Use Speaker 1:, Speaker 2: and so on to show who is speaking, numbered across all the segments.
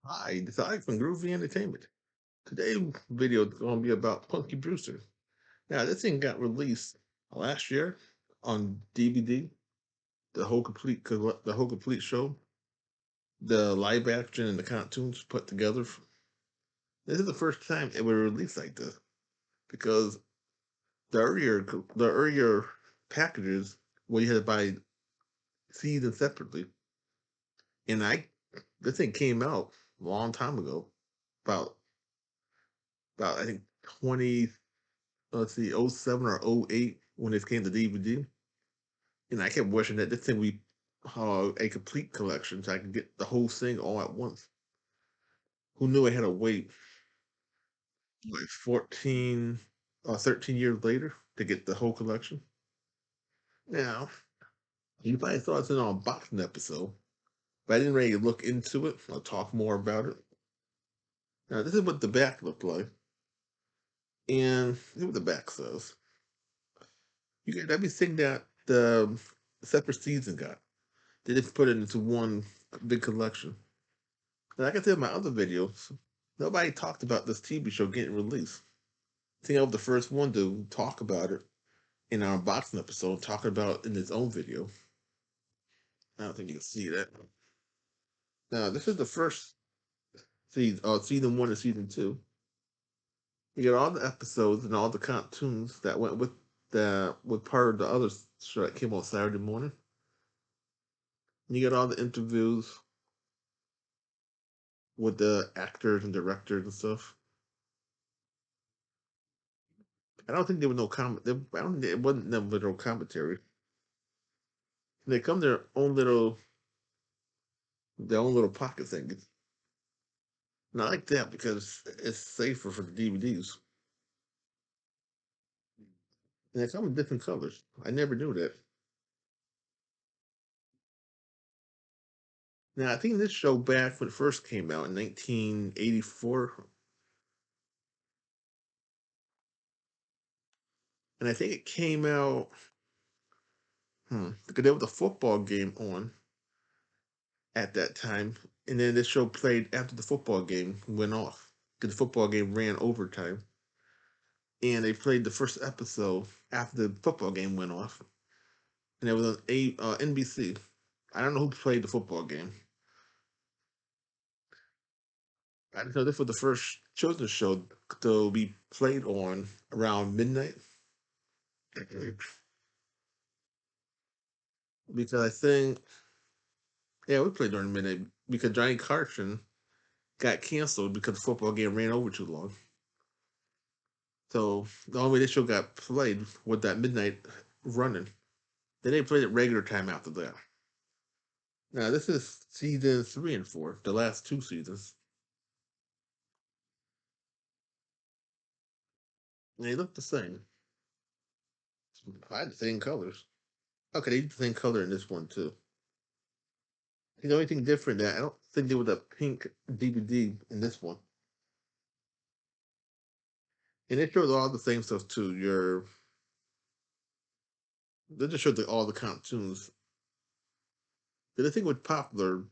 Speaker 1: Hi, this is Ike from Groovy Entertainment. Today's video is going to be about Punky Brewster. Now, this thing got released last year on DVD. The whole complete show, the live action and the cartoons put together. This is the first time it was released like this because the earlier packages where you had to buy seasons separately, and this thing came out a long time ago, about about I think 20 let's see, '07 or '08 when this came to DVD. And I kept wishing that this thing would be a complete collection so I could get the whole thing all at once. Who knew I had to wait like 14 or 13 years later to get the whole collection? Now, you probably thought it's an unboxing episode, but I didn't really look into it or talk more about it. Now, this is what the back looked like. And this is what the back says. You get everything that the separate season got. They just put it into one big collection. And like I said in my other videos, nobody talked about this TV show getting released. I think I was the first one to talk about it in our unboxing episode, talking about it in his own video. I don't think you can see that. Now, this is the first season one and season two. You get all the episodes and all the cartoons that went with part of the other show that came on Saturday morning. And you get all the interviews with the actors and directors and stuff. I don't think there was no comment. I don't. It wasn't never no commentary. They come their own little pocket thing. And I like that because it's safer for the DVDs. And they come in different colors. I never knew that. Now I think this show back when it first came out in 1984, and I think it came out. Because there was a football game on at that time, and then this show played after the football game went off. Because the football game ran overtime, and they played the first episode after the football game went off, and it was on NBC. I don't know who played the football game. I didn't know this was the first children's show to be played on around midnight because I think yeah we played during midnight because Johnny Carson got canceled because the football game ran over too long. So the only way this show got played was that midnight running. Then they played it regular time after that. Now this is season three and four, the last two seasons. And they look the same. I had the same colors. Okay, they the same color in this one too. The only thing different that I don't think there was a pink DVD in this one. And it shows all the same stuff too. They just showed all the cartoons. But I think was popular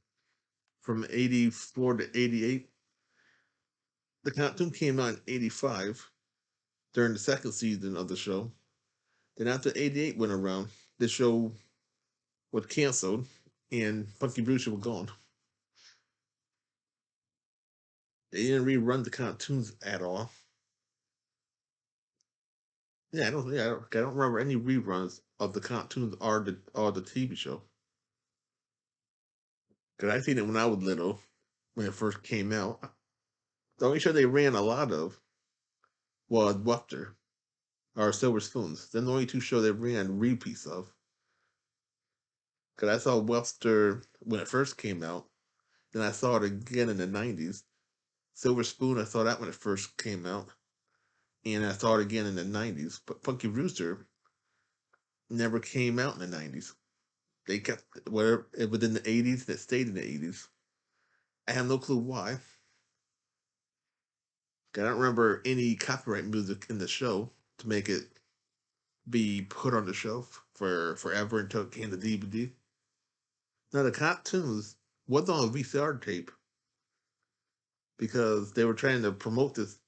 Speaker 1: from '84 to '88. The cartoon came out in '85 during the second season of the show. Then after '88 went around, the show was canceled and Punky Brewster was gone. They didn't rerun the cartoons at all. I don't remember any reruns of the cartoons or the TV show. Because I seen it when I was little, when it first came out. The only show they ran a lot of was Webster or Silver Spoons. Then the only two shows they ran repeats of. Because I saw Webster when it first came out. Then I saw it again in the '90s. Silver Spoon, I saw that when it first came out. And I saw it again in the '90s. But Funky Rooster never came out in the '90s. They kept whatever within the '80s that stayed in the '80s. I have no clue why. I don't remember any copyright music in the show to make it be put on the shelf for forever until it came to DVD. Now the cartoons was on a VCR tape, because they were trying to promote this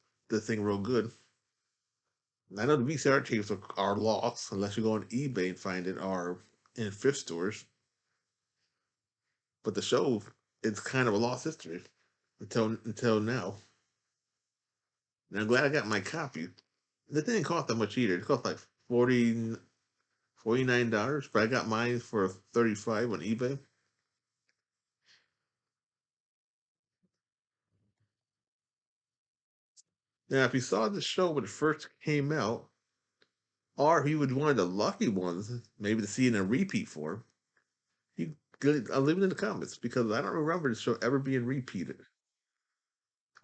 Speaker 1: thing real good. I know the VCR tapes are lost unless you go on eBay and find it, or in thrift stores. But the show is kind of a lost history until now. And I'm glad I got my copy. It didn't cost that much either. It cost like 49 dollars, but I got mine for 35 on eBay. Now, if you saw the show when it first came out, or if you was one of the lucky ones, maybe to see it in a repeat form, you good. I'll leave it in the comments because I don't remember the show ever being repeated.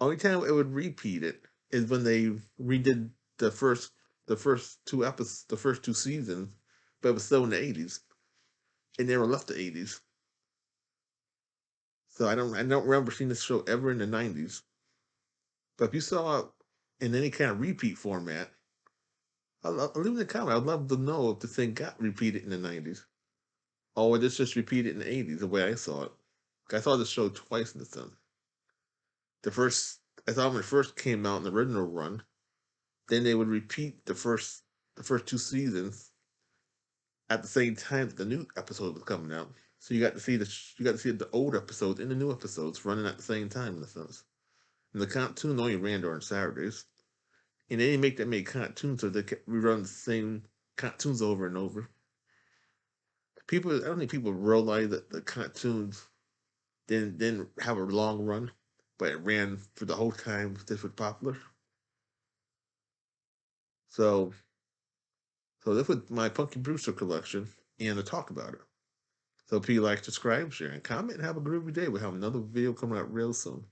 Speaker 1: Only time it would repeat it is when they redid the first two seasons, but it was still in the 80s. It never left the 80s. So I don't remember seeing this show ever in the 90s. But if you saw it in any kind of repeat format, I'll leave in the comment. I'd love to know if the thing got repeated in the 90s. Or was this just repeated in the 80s the way I saw it. I saw the show twice in the sense. The first I saw when it first came out in the original run. Then they would repeat the first two seasons at the same time that the new episode was coming out. So you got to see the old episodes and the new episodes running at the same time in a sense. And the cartoon only ran during Saturdays. And they didn't make that many cartoons, so they kept rerun the same cartoons over and over. I don't think people realize that the cartoons didn't have a long run, but it ran for the whole time this was popular. So, so this was my Punky Brewster collection, and to talk about it. So, if you like, subscribe, share, and comment, and have a groovy day. We'll have another video coming out real soon.